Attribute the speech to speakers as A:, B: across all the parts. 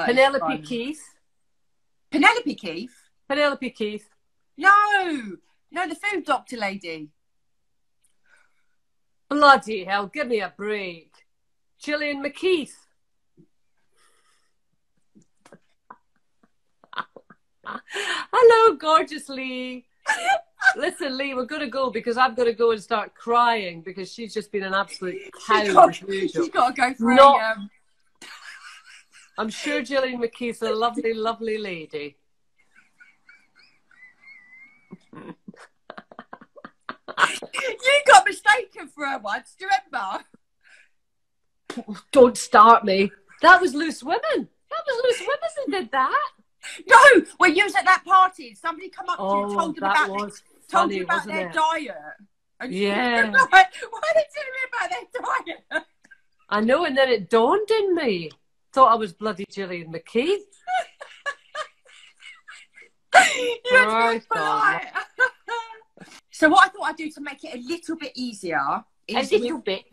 A: Penelope Keith.
B: Penelope Keith?
A: Penelope Keith.
B: No, the food doctor lady.
A: Bloody hell, give me a break. Gillian McKeith. Hello, gorgeous Lee. Listen, Lee, we're going to go because I've got to go and start crying because she's just been an absolute cow.
B: She's got to go for
A: I'm sure Gillian McKeith's a lovely, lovely lady.
B: You got mistaken for her once, do you remember?
A: Don't start me. That was Loose Women. That was Loose Women that did that.
B: No, when you was at that party, somebody come up to you and told you about their diet. And
A: yeah.
B: Like, why are they telling me about their diet?
A: I know, and then it dawned on me. Thought I was bloody Gillian McKeith.
B: So what I thought I'd do to make it a little bit easier is
A: a little bit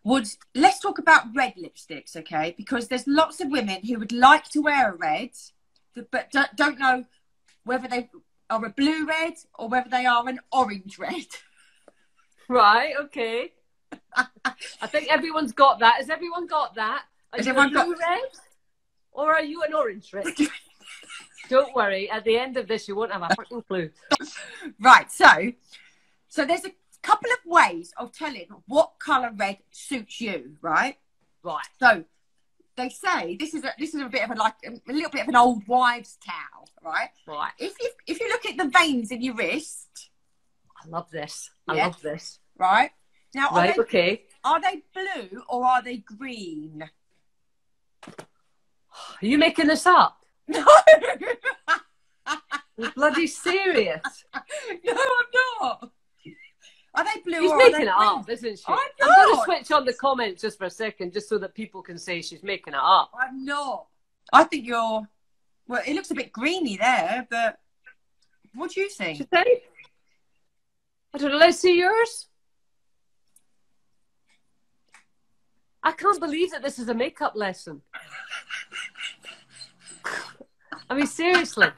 B: was let's talk about red lipsticks, okay? Because there's lots of women who would like to wear a red, but don't know whether they are a blue red or whether they are an orange red.
A: Right, okay. I think everyone's got that. Has everyone got that? Are you a blue red or are you an orange red? Don't worry, at the end of this you won't have a fucking clue.
B: Right, so there's a couple of ways of telling what colour red suits you, right?
A: Right.
B: So they say this is a bit of a little bit of an old wives' tale, right?
A: Right.
B: If you look at the veins in your wrist,
A: I love this. I love this.
B: Right. Now,
A: are
B: they blue or are they green?
A: Are you making this up?
B: No.
A: You're bloody serious.
B: No, I'm not. Are they blue
A: she's
B: or
A: making
B: are they
A: it up, isn't she?
B: I'm
A: going to switch on the comments just for a second, just so that people can say she's making it up.
B: I'm not. I think you're... Well, it looks a bit greeny there, but what do you think?
A: Should they? I don't know. Let's see yours. I can't believe that this is a makeup lesson. I mean, seriously.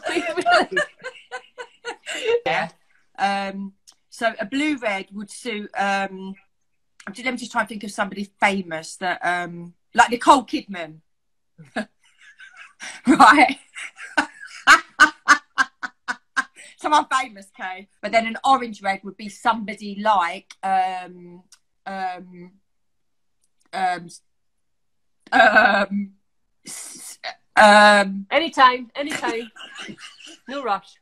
A: Really?
B: Yeah. So a blue red would suit. Let me just try and think of somebody famous that, like Nicole Kidman, right? Someone famous, Kaye. But then an orange red would be somebody like
A: anytime. No rush.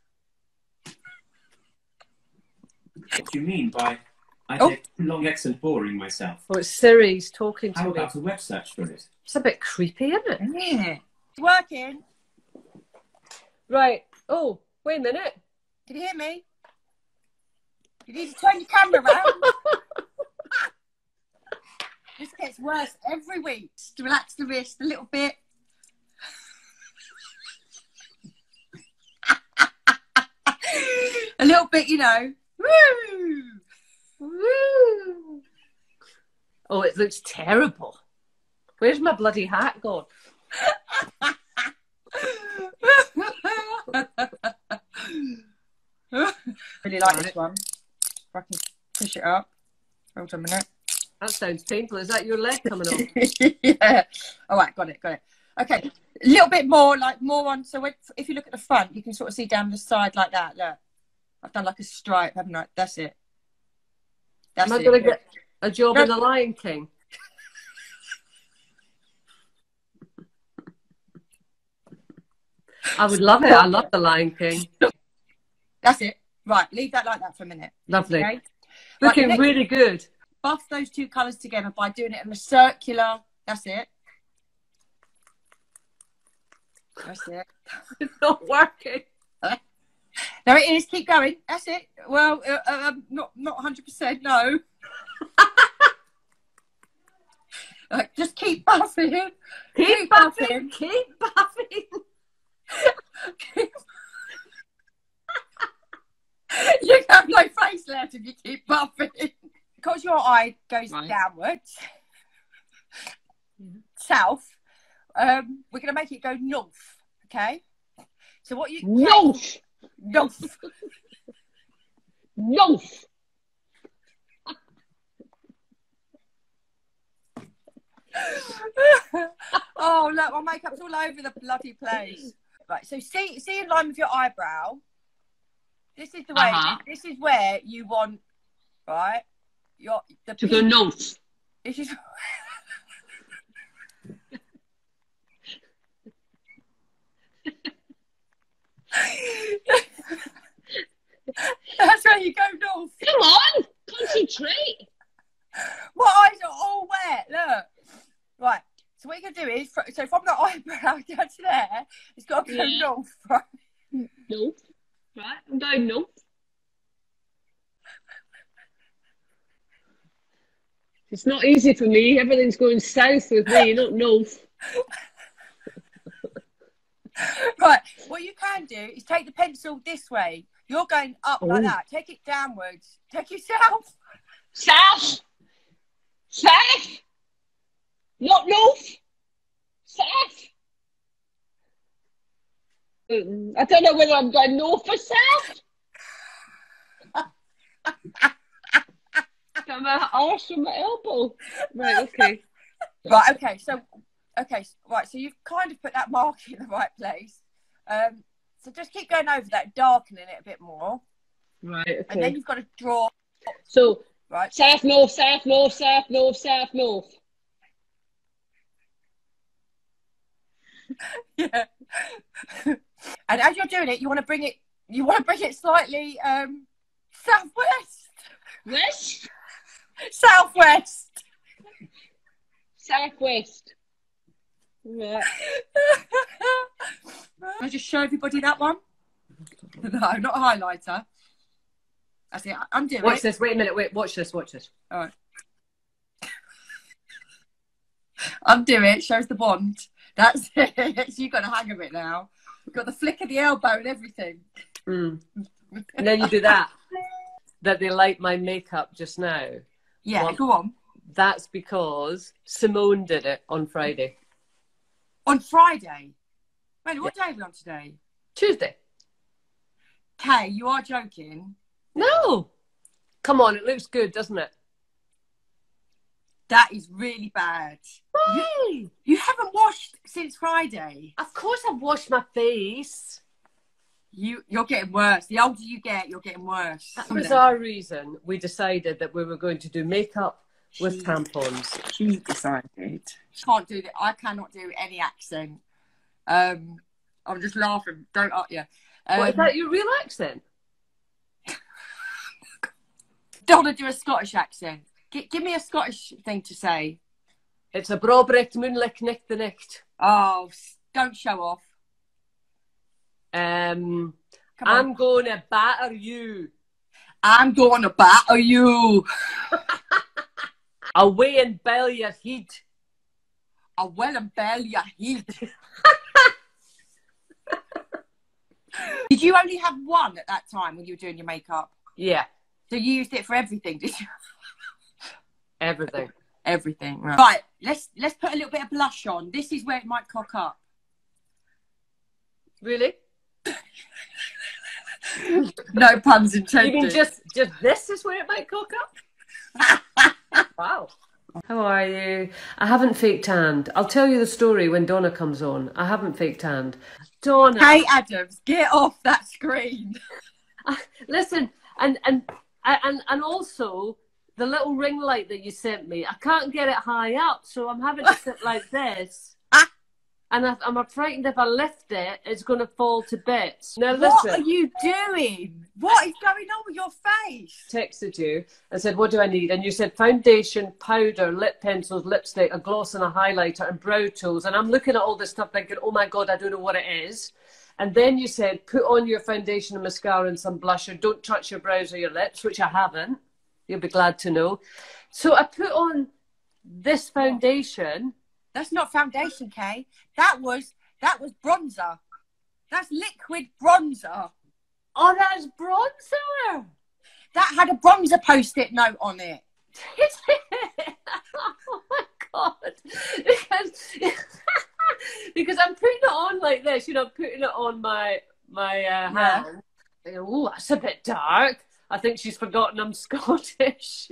C: What do you mean by I take too long X and boring myself?
A: Oh, it's Siri's talking to me.
C: How about a web search for it?
A: It's a bit creepy, isn't it?
B: Yeah. It's working.
A: Right. Oh, wait a minute.
B: Can you hear me? You need to turn your camera around. This gets worse every week. Just to relax the wrist a little bit. A little bit, you know. Woo!
A: Woo! Oh, it looks terrible. Where's my bloody hat gone?
B: Really like this one. If I can push it up. Hold on a minute.
A: That sounds painful. Is that your leg coming off?
B: Yeah. All right, got it. Okay, a little bit more, like more on. So if you look at the front, you can sort of see down the side like that. Look, I've done like a stripe, haven't I? That's it.
A: Am I going to get a job in The Lion King? I would love it. I love The Lion King.
B: That's it. Right, leave that like that for a minute.
A: Lovely.
B: Okay?
A: Looking really good.
B: Buff those two colours together by doing it in a circular. That's it. That's it.
A: It's not working.
B: No, it is. Keep going. That's it. Well, not 100%. No. Just keep buffing.
A: Keep buffing. Keep buffing.
B: You have no face left if you keep buffing. Because your eye goes downwards, south, we're going to make it go north, okay? So what you...
A: North!
B: North.
A: North!
B: Oh, look, my makeup's all over the bloody place. Right, so see in line with your eyebrow. This is the way, this is where you want, right?
A: To go north.
B: This is... That's where you go north.
A: Come on, concentrate.
B: My eyes are all wet, look. Right, so what you're going to do is, so from the eyebrow down to there, it's got to go north, right?
A: North, right, I'm going north. It's not easy for me, everything's going south with me, not north.
B: Right, what you can do is take the pencil this way. You're going up like that. Take it downwards. Take it south.
A: South! South! Not north! South! I don't know whether I'm going north or south. Got my arse from my elbow. Right, okay.
B: Right, okay, so right, so you've kind of put that mark in the right place. So just keep going over that, darkening it a bit more.
A: Right, okay.
B: And then you've got to draw.
A: So,
B: right.
A: South, north, south, north, south, north, south, north.
B: Yeah. And as you're doing it, you want to bring it slightly southwest.
A: West?
B: Southwest.
A: Southwest. Right.
B: I'll just show everybody that one. No, not a highlighter. That's it. Undo it.
A: Watch this. Wait a minute. Wait. Watch this. Watch this.
B: All right. Undo it. Shows the bond. That's it. So you've got a hang of it now. You've got the flick of the elbow and everything.
A: And then you do that. That they like my makeup just now.
B: Yeah, well, go on.
A: That's because Simone did it on Friday.
B: On Friday? Wait, what day are we on today?
A: Tuesday.
B: Kaye, you are joking.
A: No. Come on, it looks good, doesn't it?
B: That is really bad.
A: Why?
B: You haven't washed since Friday.
A: Of course I've washed my face.
B: You're getting worse. The older you get, you're getting worse.
A: That was our reason we decided that we were going to do makeup with tampons.
B: She decided. Can't do that. I cannot do any accent. I'm just laughing. Don't yeah.
A: What, is that your real accent?
B: Don't want to do a Scottish accent. Give me a Scottish thing to say.
A: It's a brobrecht moonlicht nicht the nicht.
B: Oh, don't show off.
A: I'm gonna batter you.
B: I'm gonna batter you.
A: Away and bell your head.
B: Away and bell your head. Did you only have one at that time when you were doing your makeup?
A: Yeah.
B: So you used it for everything, did you?
A: Everything.
B: Everything. Right. Let's put a little bit of blush on. This is where it might cock up.
A: Really?
B: No puns intended.
A: You mean just this is where it might cock up? Wow. How are you? I haven't fake tanned. I'll tell you the story when Donna comes on. I haven't fake tanned. Donna.
B: Hey Adams, get off that screen.
A: Listen, and also the little ring light that you sent me, I can't get it high up, so I'm having to sit like this. And I'm frightened if I lift it, it's going to fall to bits. Now, listen.
B: What are you doing? What is going on with your face?
A: Texted you and said, what do I need? And you said foundation, powder, lip pencils, lipstick, a gloss and a highlighter and brow tools. And I'm looking at all this stuff thinking, oh my God, I don't know what it is. And then you said, put on your foundation and mascara and some blusher. Don't touch your brows or your lips, which I haven't. You'll be glad to know. So I put on this foundation.
B: That's not foundation, Kaye. That was bronzer. That's liquid bronzer.
A: Oh, that's bronzer.
B: That had a bronzer post-it note on it.
A: Oh my God. Because I'm putting it on like this, you know, putting it on my hand. Oh, that's a bit dark. I think she's forgotten I'm Scottish.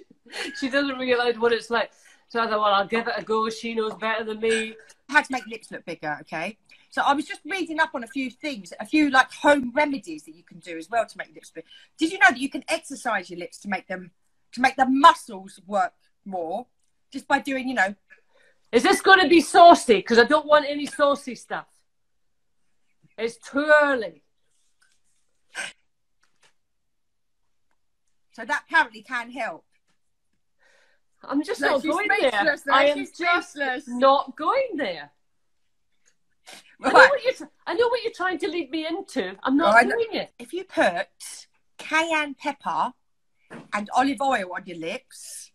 A: She doesn't realise what it's like. So I thought, well, I'll give it a go. She knows better than me.
B: I had to make lips look bigger, okay? So I was just reading up on a few things, a few like home remedies that you can do as well to make lips big. Did you know that you can exercise your lips to make the muscles work more just by doing, you know?
A: Is this going to be saucy? Because I don't want any saucy stuff. It's too early.
B: So that apparently can help.
A: I'm just not going there. I am just not going there.
B: Right.
A: I know what you're trying to lead me into. I'm not doing it.
B: If you put cayenne pepper and olive oil on your lips,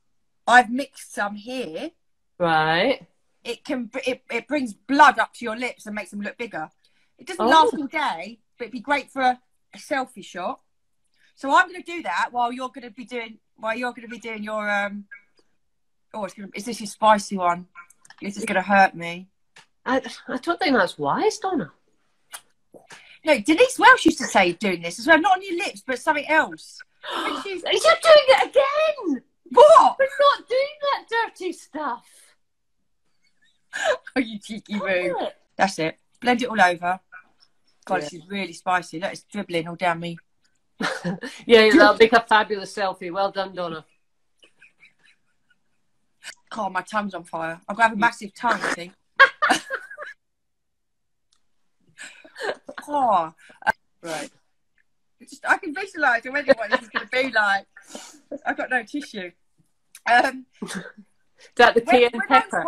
B: I've mixed some here.
A: Right.
B: It brings blood up to your lips and makes them look bigger. It doesn't last all day, but it'd be great for a selfie shot. So I'm going to do that while you're going to be doing your is this your spicy one? This is going to hurt me.
A: I don't think that's wise, Donna.
B: No, Denise Welsh used to say doing this as well, not on your lips, but something else.
A: You're doing it again.
B: What?
A: We're not doing that dirty stuff.
B: Oh, you cheeky boo. That's it. Blend it all over. God, This is really spicy. Look, it's dribbling all down me.
A: Yeah, that'll make a fabulous selfie. Well done, Donna.
B: God, my tongue's on fire. I've got to have a massive tongue, I think. Oh, right. I can visualise already what this is going to be like. I've got no tissue.
A: Is that the Kaye and pepper?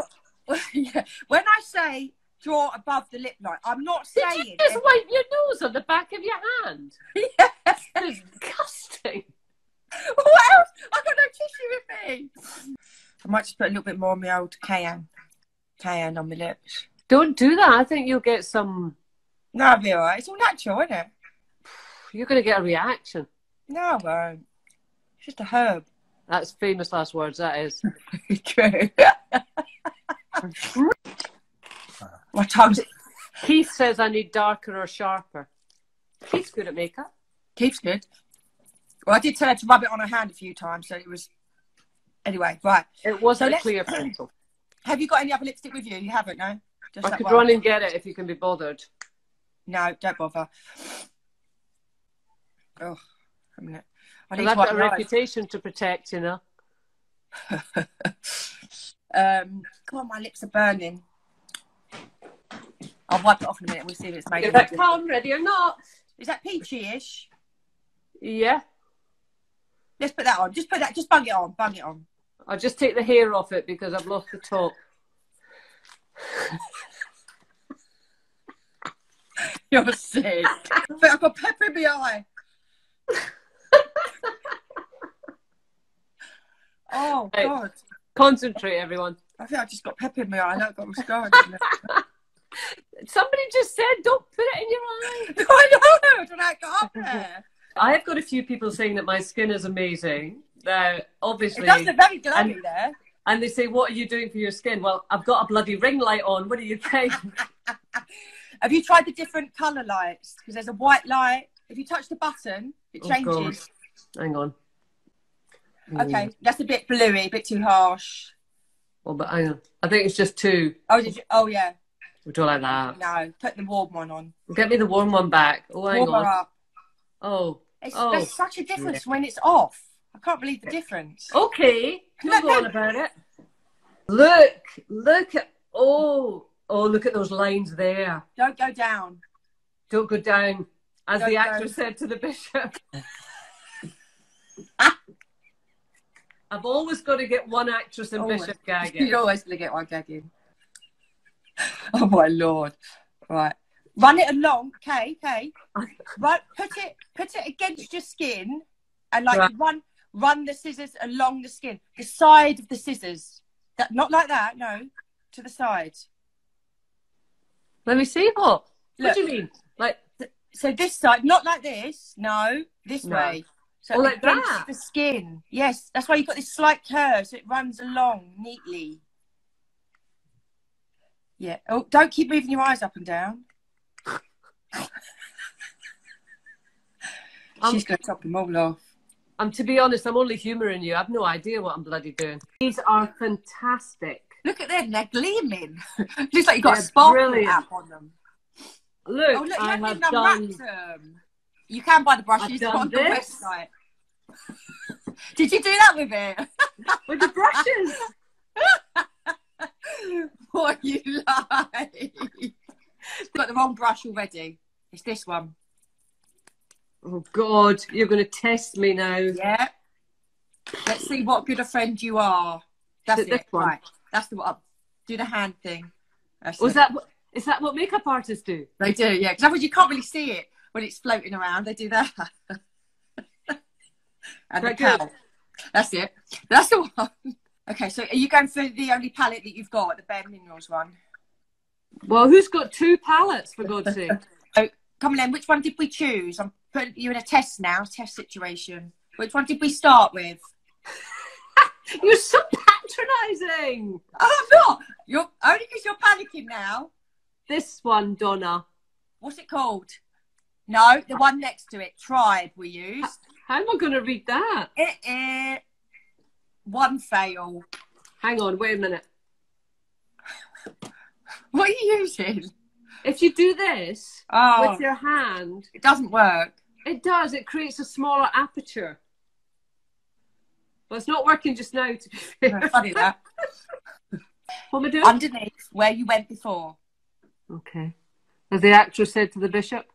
B: When I say draw above the lip line, I'm not saying...
A: Did you just wipe your nose on the back of your hand?
B: Yes.
A: Disgusting.
B: What else? I've got no tissue with me. I might just put a little bit more of my old cayenne on my lips. Don't
A: do that. I think you'll get some...
B: No, I'll be all right. It's all natural, isn't it?
A: You're going to get a reaction.
B: No, I won't. It's just a herb.
A: That's famous last words, that is.
B: True. My tongue's...
A: Keith says I need darker or sharper. Keith's good at makeup.
B: Keith's good. Well, I did tell her to rub it on her hand a few times, so it was... Anyway, right.
A: It wasn't a clear pencil.
B: Have you got any other lipstick with you? You haven't, no?
A: Just I could run and get it if you can be bothered.
B: No, don't bother. Oh, a minute.
A: I've got a reputation to protect, you know.
B: Come on, my lips are burning. I'll wipe it off in a minute. We'll see if it's made.
A: Is that calm ready or not?
B: Is that peachy-ish?
A: Yeah.
B: Let's put that on. Just put that. Just bung it on. Bung it on.
A: I'll just take the hair off it because I've lost the top.
B: You're sick. I've got pepper in my eye. Oh,
A: right.
B: God.
A: Concentrate, everyone.
B: I think I just got pepper in my eye. I know I've got mascara.
A: Somebody just said, don't put it in your eye.
B: No, I know. Don't I got up there?
A: I've got a few people saying that my skin is amazing. Now, obviously...
B: It does look very glowy there.
A: And they say, what are you doing for your skin? Well, I've got a bloody ring light on. What do you think?
B: Have you tried the different colour lights? Because there's a white light. If you touch the button, it changes.
A: God. Hang on.
B: Okay, that's a bit bluey, a bit too harsh.
A: Well, but hang on. I think it's just two.
B: Oh, did you? Oh, yeah.
A: We don't like that.
B: No, put the warm one on.
A: Get me the warm one back. Oh, hang on.
B: Up.
A: Oh.
B: There's such a difference when it's off. I can't believe the difference.
A: Okay. Go on about it. Look at, look at those lines there.
B: Don't go down.
A: Don't go down, as the actress said to the bishop. I've always got to get one actress and bishop gagging.
B: You're always going to get one gagging. Oh, my Lord. Right. Run it along, Kaye. Right, put it against your skin and run the scissors along the skin. The side of the scissors. Not like that, no. To the side.
A: Let me see what. What do you mean? Like
B: So this side, not like this. No, this way. So
A: like that.
B: The skin. Yes, that's why you've got this slight curve, so it runs along neatly. Yeah. Oh, don't keep moving your eyes up and down. She's going to top them all off.
A: To be honest, I'm only humouring you. I've no idea what I'm bloody doing. These are fantastic.
B: Look at them, they're gleaming. Looks like you've got a sparkle app on them.
A: Look,
B: oh, look, you haven't even unwrapped them. You can buy the brushes on the website. Did you do that with it?
A: With the brushes?
B: What you like? Got the wrong brush already. It's this one.
A: Oh God, you're going to test me now.
B: Yeah. Let's see what good a friend you are. That's it. Right. That's the one. Do the hand thing.
A: Is that what makeup artists do?
B: They do, yeah. Because otherwise you can't really see it when it's floating around. They do that. And the palette. That's it. That's the one. Okay, so are you going for the only palette that you've got, the Bare Minerals one?
A: Well, who's got 2 palettes, for God's sake?
B: So, come on then, which one did we choose? I'm putting you in a test now, test situation. Which one did we start with?
A: You're so patronising.
B: Oh, I'm not. You're only because you're panicking now.
A: This one, Donna.
B: What's it called? No, the one next to it. Tribe we used.
A: How am I going to read that?
B: One fail.
A: Hang on, wait a minute.
B: What are you using?
A: If you do this with your hand...
B: It doesn't work.
A: It does. It creates a smaller aperture. Well, it's not working just now, to be fair.
B: No, funny that.
A: What am I doing?
B: Underneath, where you went before.
A: Okay. As the actress said to the bishop.